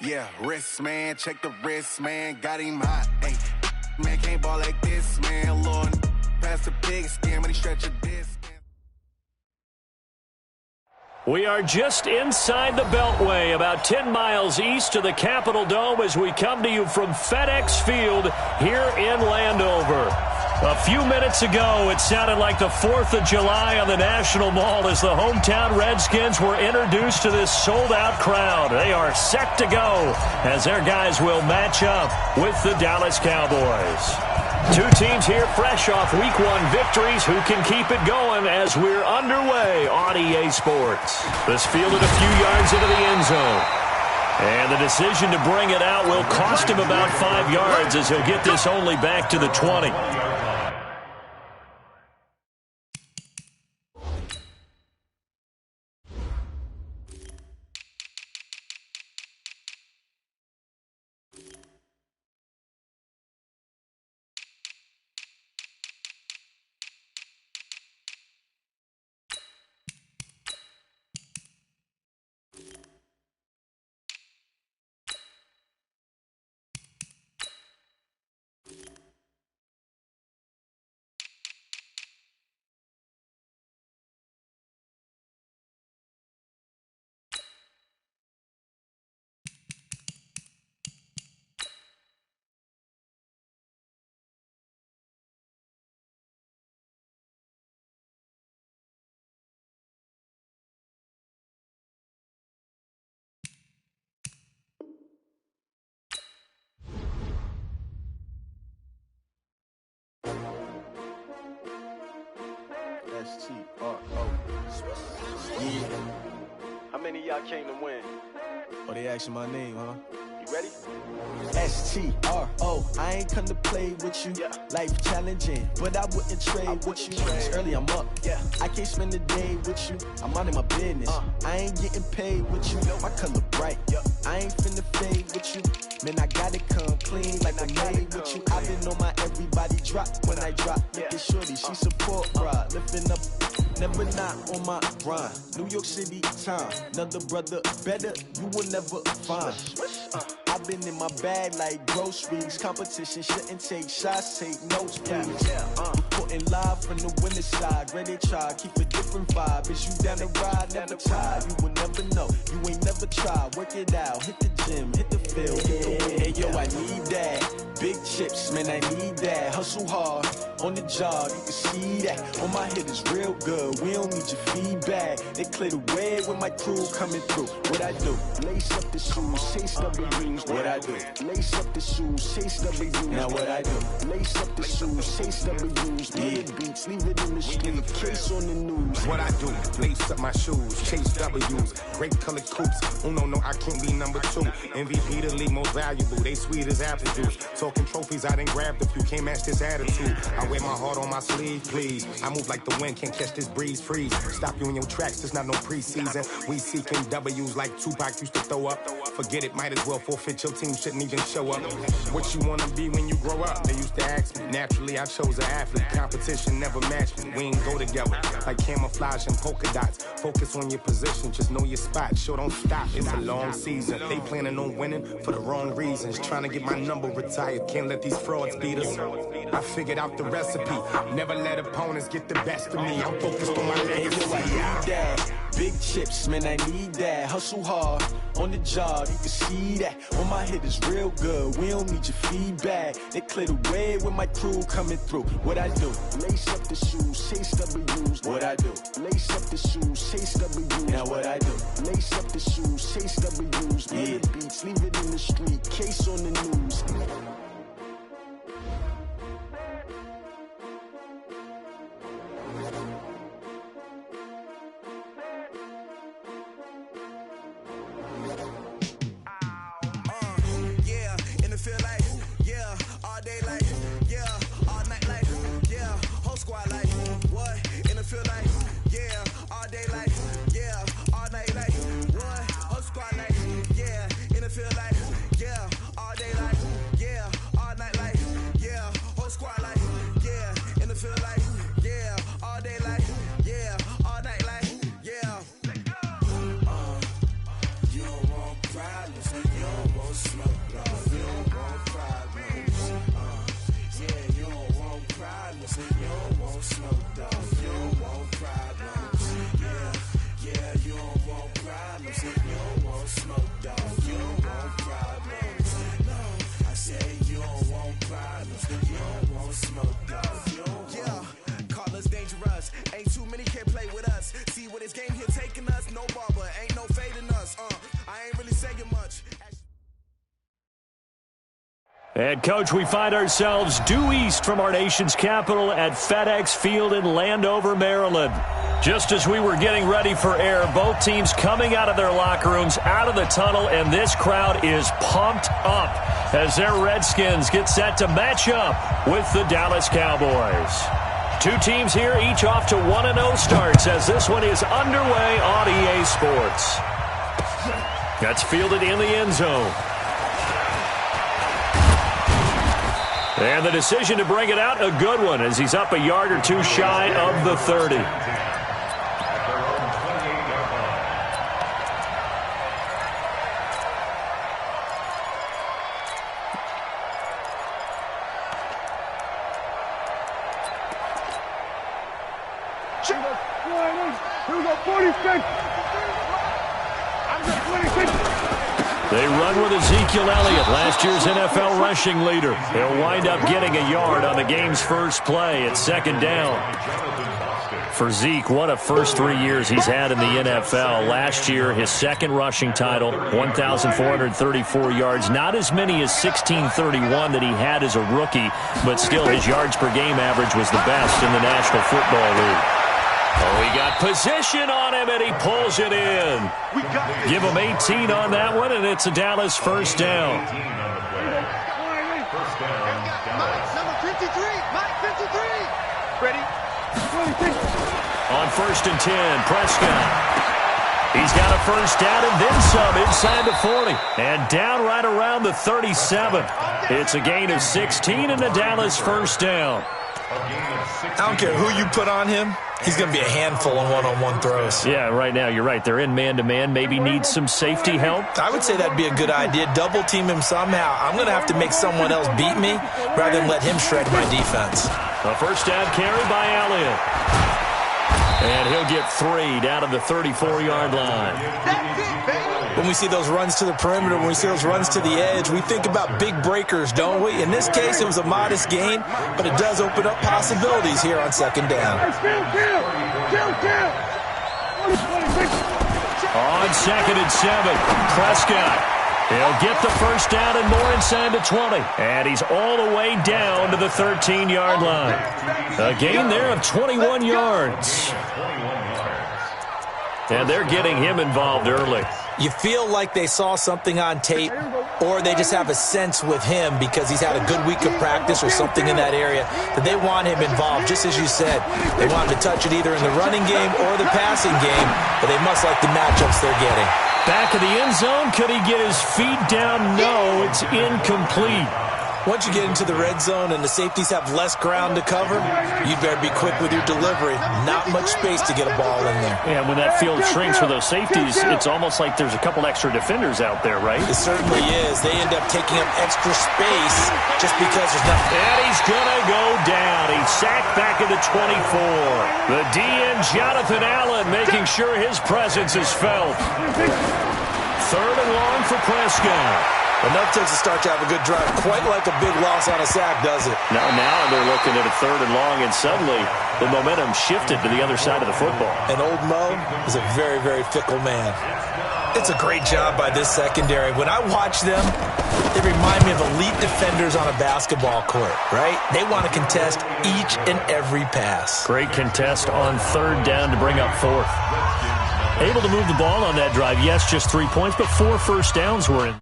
Yeah, wrist, man, check the wrist, man, got him hot. Hey, man, can't ball like this, man. Lord, pass the pig skin, but he stretch a disc. We are just inside the Beltway, about 10 miles east of the Capitol Dome as we come to you from FedEx Field here in Landover. A few minutes ago, it sounded like the 4th of July on the National Mall as the hometown Redskins were introduced to this sold-out crowd. They are set to go as their guys will match up with the Dallas Cowboys. Two teams here fresh off Week 1 victories who can keep it going as we're underway on EA Sports. This fielded a few yards into the end zone. And the decision to bring it out will cost him about 5 yards as he'll get this only back to the 20. S-T-R-O. Yeah. How many of y'all came to win? Oh, they asking my name, huh? You ready? S-T-R-O. I ain't come to play with you. Yeah. Life challenging, but I wouldn't trade with you. It's early, I'm up. Yeah. I can't spend the day with you. I'm out of my business. I ain't getting paid with you. My color bright. Yeah. I ain't finna fade with you. Man, I gotta come clean like I'm made with you. I've been on my everybody drop when I drop. Look at shorty, she support ride. Lifting up, never not on my grind. New York City time. Another brother better, you will never find. I've been in my bag like groceries. Competition shouldn't take shots, take notes, please. Reporting live from the winter side. Ready to try, keep a different vibe. Is you down the ride, never tired. You will never know, you ain't never tried. Work it out, hit the gym, hit the field. Hey yo, I need that. Big chips, man, I need that. Hustle hard, on the job, you can see that. On my head is real good, we don't need your feedback. They clear the way with my crew coming through. What I do? Lace up the shoes, chase W's. What I do? Lace up the shoes, chase W's. Now what I do? Lace up the shoes, chase W's. Yeah. Beats, leave it in the street, case on the news. What I do? Lace up my shoes, chase W's. Great colored coops. Oh no, I can't be number 2. MVP the league most valuable. They sweet as apple juice. Talking trophies, I didn't grab the few. Can't match this attitude. I wear my heart on my sleeve, please. I move like the wind, can't catch this breeze, freeze. Stop you in your tracks, there's not no preseason. We seeking W's like Tupac used to throw up. Forget it, might as well forfeit. Your team shouldn't even show up. What you wanna be when you grow up? They used to ask me. Naturally, I chose an athlete. Competition never matched me. We ain't go together like camouflage and polka dots. Focus on your position, just know your spot. Sure, don't stop. It's a long season. They planning on winning for the wrong reasons. Trying to get my number retired. Can't let these frauds beat us. I figured out the recipe. Never let opponents get the best of me. I'm focused on my legacy. I need that. Big chips, man, I need that. Hustle hard, on the job, you can see that. On my head is real good, we don't need your feedback. They clear the way with my crew coming through. What I do? Lace up the shoes, chase W's. What I do? Lace up the shoes, chase W's. Now what I do? Lace up the shoes, chase W's. Yeah. Beats, leave it in the street, case on the news. Feel like, yeah, all day like, yeah, problems. You don't want smoke, dog. You don't want problems. Yeah, you don't want problems. You don't want smoke, dog. You don't want problems. No, I said you don't want problems. You don't want smoke, dog. You don't want. Call us dangerous. Ain't too many can play with us. See what this game here taking us. No barber, ain't no fading us. I ain't really saying much. And, Coach, we find ourselves due east from our nation's capital at FedEx Field in Landover, Maryland. Just as we were getting ready for air, both teams coming out of their locker rooms, out of the tunnel, and this crowd is pumped up as their Redskins get set to match up with the Dallas Cowboys. Two teams here, each off to 1-0 starts as this one is underway on EA Sports. That's fielded in the end zone. And the decision to bring it out, a good one, as he's up a yard or two shy of the 30. They run with Ezekiel Elliott, last year's NFL rushing leader. He'll wind up getting a yard on the game's first play at second down. For Zeke, what a first 3 years he's had in the NFL. Last year, his second rushing title, 1,434 yards. Not as many as 1,631 that he had as a rookie, but still his yards per game average was the best in the National Football League. Oh, he got position on him, and he pulls it in. Give him 18 on that one, and it's a Dallas first down. Number 53, Mike 53. Ready? On first and 10, Prescott. He's got a first down and then some inside the 40. And down right around the 37. It's a gain of 16 and a Dallas first down. I don't care who you put on him. He's going to be a handful on one-on-one throws. Yeah, right now, you're right. They're in man-to-man. Maybe need some safety help. I would say that'd be a good idea. Double team him somehow. I'm going to have to make someone else beat me rather than let him shred my defense. A first down carry by Elliott. And he'll get 3 down to the 34-yard line. That's it, baby. When we see those runs to the perimeter, when we see those runs to the edge, we think about big breakers, don't we? In this case, it was a modest gain, but it does open up possibilities here on second down. On second and 7, Prescott. He'll get the first down and more inside the 20. And he's all the way down to the 13-yard line. A gain there of 21 yards. And they're getting him involved early. You feel like they saw something on tape, or they just have a sense with him because he's had a good week of practice or something in that area that they want him involved. Just as you said, they want him to touch it either in the running game or the passing game, but they must like the matchups they're getting. Back of the end zone, could he get his feet down? No, it's incomplete. Once you get into the red zone and the safeties have less ground to cover, you'd better be quick with your delivery. Not much space to get a ball in there. Yeah, when that field shrinks for those safeties, it's almost like there's a couple extra defenders out there, right? It certainly is. They end up taking up extra space just because there's nothing. And he's going to go down. He's sacked back at the 24. The DN, Jonathan Allen, making sure his presence is felt. Third and long for Prescott. Enough takes to start to have a good drive. Quite like a big loss on a sack, does it? Now they're looking at a third and long, and suddenly the momentum shifted to the other side of the football. And old Mo is a very, very fickle man. It's a great job by this secondary. When I watch them, they remind me of elite defenders on a basketball court, right? They want to contest each and every pass. Great contest on third down to bring up fourth. Able to move the ball on that drive. Yes, just 3 points, but 4 first downs were in.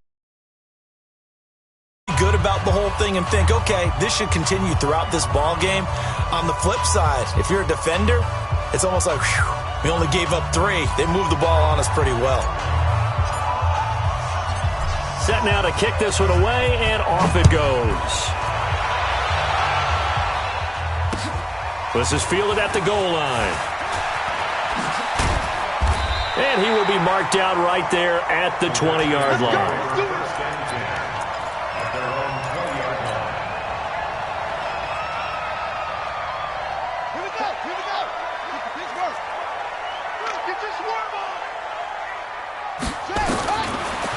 Good about the whole thing and think, okay, this should continue throughout this ball game. On the flip side, if you're a defender, it's almost like, whew, we only gave up 3. They moved the ball on us pretty well. Set now to kick this one away, and off it goes. This is fielded at the goal line. And he will be marked down right there at the 20-yard line.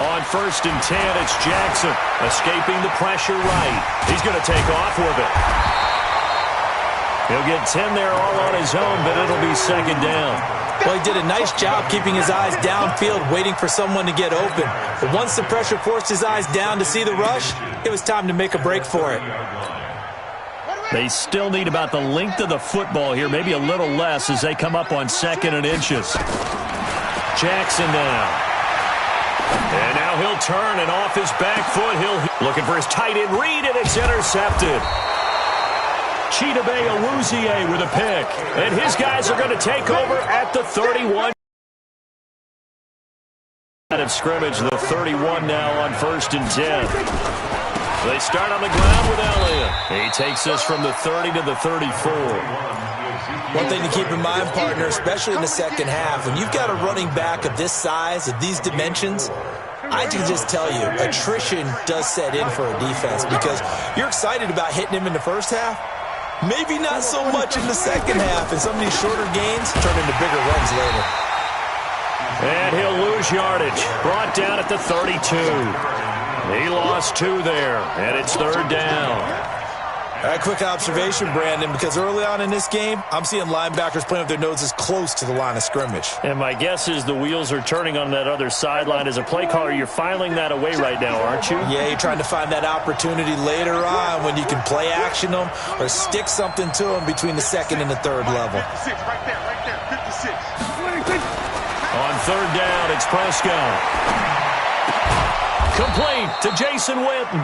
On 1st and 10, it's Jackson escaping the pressure right. He's going to take off with it. He'll get 10 there all on his own, but it'll be 2nd down. Well, he did a nice job keeping his eyes downfield, waiting for someone to get open. But once the pressure forced his eyes down to see the rush, it was time to make a break for it. They still need about the length of the football here, maybe a little less as they come up on 2nd and inches. Jackson now. And now he'll turn, and off his back foot, looking for his tight end read, and it's intercepted. Chidobe Awuzie with a pick. And his guys are going to take over at the 31. Out of scrimmage, the 31 now on 1st and 10. They start on the ground with Elliott. He takes this from the 30 to the 34. One thing to keep in mind, partner, especially in the second half, when you've got a running back of this size, of these dimensions, I can just tell you, attrition does set in for a defense because you're excited about hitting him in the first half. Maybe not so much in the second half, and some of these shorter gains turn into bigger runs later. And he'll lose yardage. Brought down at the 32. He lost 2 there, and it's 3rd down. A quick observation, Brandon, because early on in this game, I'm seeing linebackers playing with their noses close to the line of scrimmage. And my guess is the wheels are turning on that other sideline. As a play caller, you're filing that away right now, aren't you? Yeah, you're trying to find that opportunity later on when you can play action them or stick something to them between the 2nd and the 3rd level. 56, right there, 56. On 3rd down, it's Prescott. Complete to Jason Witten.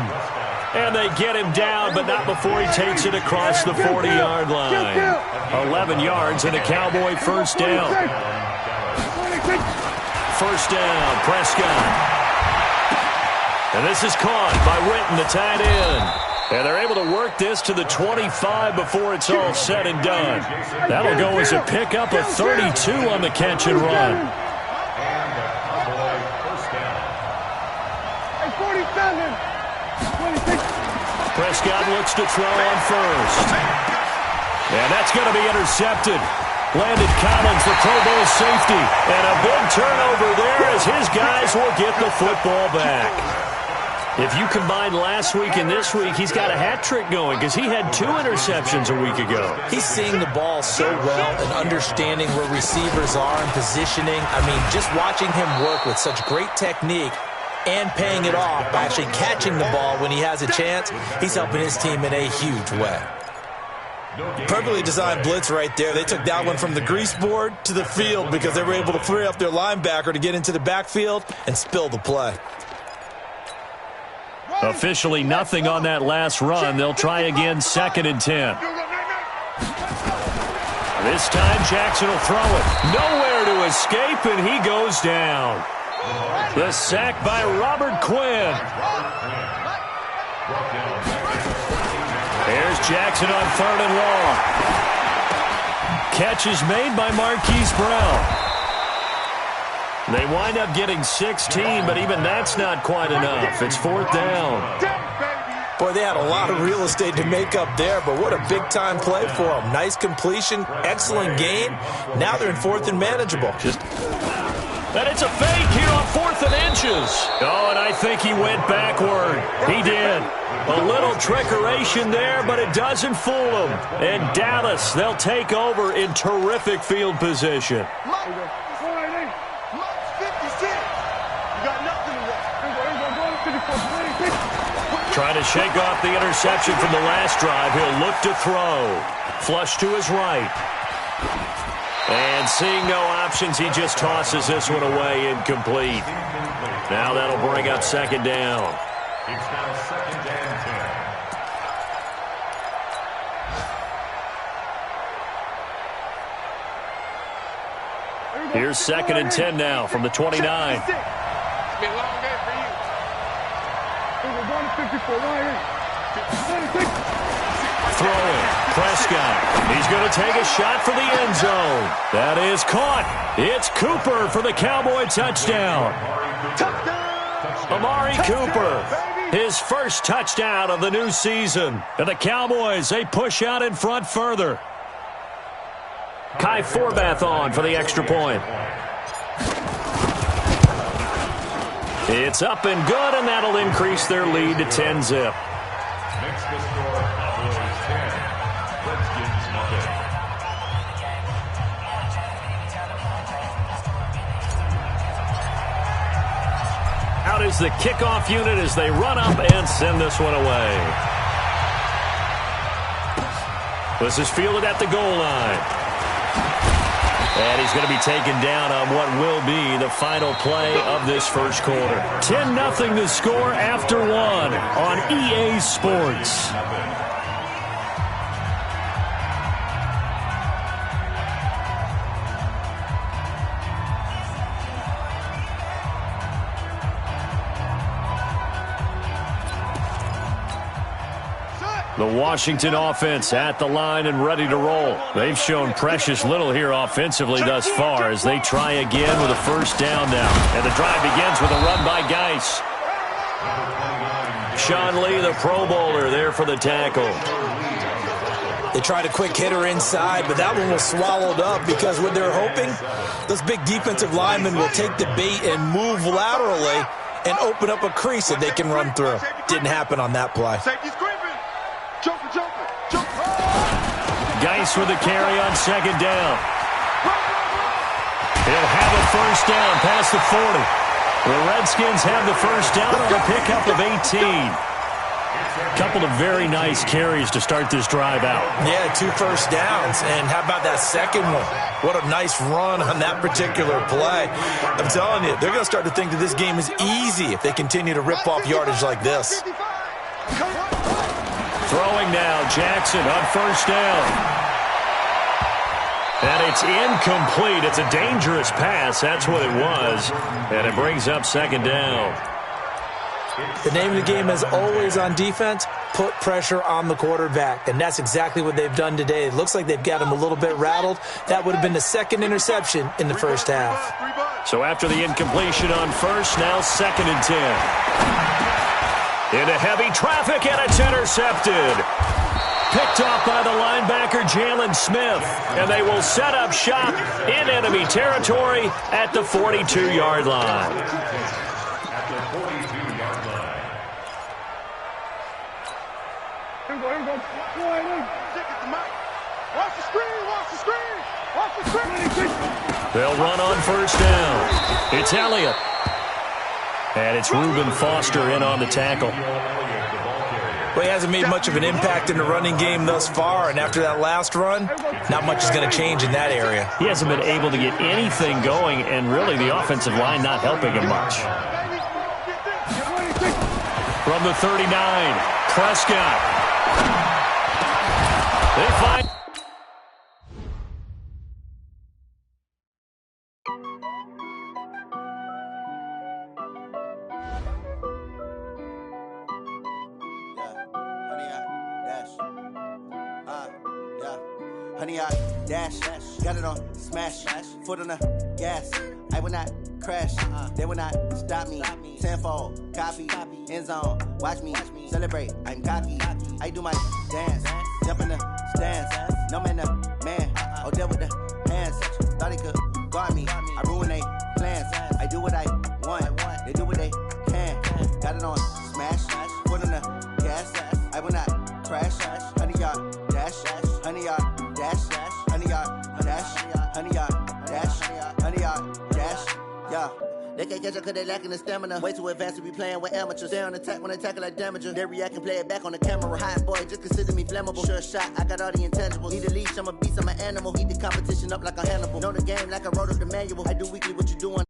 And they get him down, but not before he takes it across the 40-yard line. 11 yards and a Cowboy 1st down. 1st down, Prescott. And this is caught by Witten, the tight end. And they're able to work this to the 25 before it's all said and done. That'll go as a pickup of 32 on the catch and run. Prescott looks to throw on 1st. And that's going to be intercepted. Landon Collins, the Pro Bowl safety. And a big turnover there as his guys will get the football back. If you combine last week and this week, he's got a hat trick going because he had 2 interceptions a week ago. He's seeing the ball so well and understanding where receivers are and positioning. I mean, just watching him work with such great technique and paying it off by actually catching the ball when he has a chance, he's helping his team in a huge way. Perfectly designed blitz right there. They took that one from the grease board to the field because they were able to free up their linebacker to get into the backfield and spill the play. Officially nothing on that last run. They'll try again 2nd and 10. This time Jackson will throw it. Nowhere to escape, and he goes down. The sack by Robert Quinn. There's Jackson on 3rd and long. Catch is made by Marquise Brown. They wind up getting 16, but even that's not quite enough. It's 4th down. Boy, they had a lot of real estate to make up there, but what a big-time play for them. Nice completion, excellent game. Now they're in 4th and manageable. And it's a fake here on 4th and inches. Oh, and I think he went backward. He did. A little trickeration there, but it doesn't fool him. And Dallas, they'll take over in terrific field position. Trying to shake off the interception from the last drive. He'll look to throw. Flush to his right. And seeing no options, he just tosses this one away incomplete. Now that'll bring up 2nd down. It's now 2nd and 10. Here's 2nd and 10 now from the 29. It's been a long day for you. Throwing. Prescott. He's going to take a shot for the end zone. That is caught. It's Cooper for the Cowboy touchdown. Amari Cooper. His first touchdown of the new season. And the Cowboys, they push out in front further. Kai Forbath on for the extra point. It's up and good, and that'll increase their lead to 10-zip. Makes the score Cowboys 10, Redskins nothing. Out is the kickoff unit as they run up and send this one away. This is fielded at the goal line. And he's going to be taken down on what will be the final play of this first quarter. 10-0 the score after one on EA Sports. The Washington offense at the line and ready to roll. They've shown precious little here offensively thus far as they try again with a first down now. And the drive begins with a run by Geis. Sean Lee, the Pro Bowler, there for the tackle. They tried a quick hitter inside, but that one was swallowed up because what they're hoping, those big defensive linemen will take the bait and move laterally and open up a crease that they can run through. Didn't happen on that play. Geis with the carry on second down. He'll have a first down past the 40. The Redskins have the first down on a pickup of 18. Couple of very nice carries to start this drive out. Yeah, 2 first downs. And how about that second one? What a nice run on that particular play. I'm telling you, they're going to start to think that this game is easy if they continue to rip off yardage like this. Throwing now, Jackson on first down. And it's incomplete. It's a dangerous pass. That's what it was. And it brings up second down. The name of the game is always on defense, put pressure on the quarterback. And that's exactly what they've done today. It looks like they've got him a little bit rattled. That would have been the second interception in the first half. So after the incompletion on first, now 2nd and 10. Into heavy traffic, and it's intercepted. Picked off by the linebacker, Jalen Smith. And they will set up shop in enemy territory at the 42-yard line. At the 42-yard line. Here we go. Check it to Mike. Watch the screen, watch the screen, watch the screen. They'll run on first down. It's Elliott. And it's Reuben Foster in on the tackle. Well, he hasn't made much of an impact in the running game thus far, and after that last run, not much is going to change in that area. He hasn't been able to get anything going, and really the offensive line not helping him much. From the 39, Prescott. They find... Honey, I dash, got it on smash, foot on the gas. I will not crash, they will not stop me. Tenfold, copy, end zone, watch me celebrate. I'm cocky, I do my dance, jump in the stands. No man, the man, oh, deal with the hands. Thought he could guard me, I ruin they plans. I do what I want, they do what they can. Got it on smash, foot on the gas. I will not crash, honey, y'all dash, honey, y'all. Dash, honey yard, dash, honey yard, dash, honey yard, dash, yeah. They can't catch up cause they lacking the stamina. Way too advanced to be playing with amateurs. Stay on attack when they tackle like damager. They react and play it back on the camera. Hot boy, just consider me flammable. Sure shot, I got all the intangibles. Need a leash, I'm a beast, I'm an animal. Heat the competition up like a Hannibal. Know the game like I wrote up the manual. I do weekly what you do on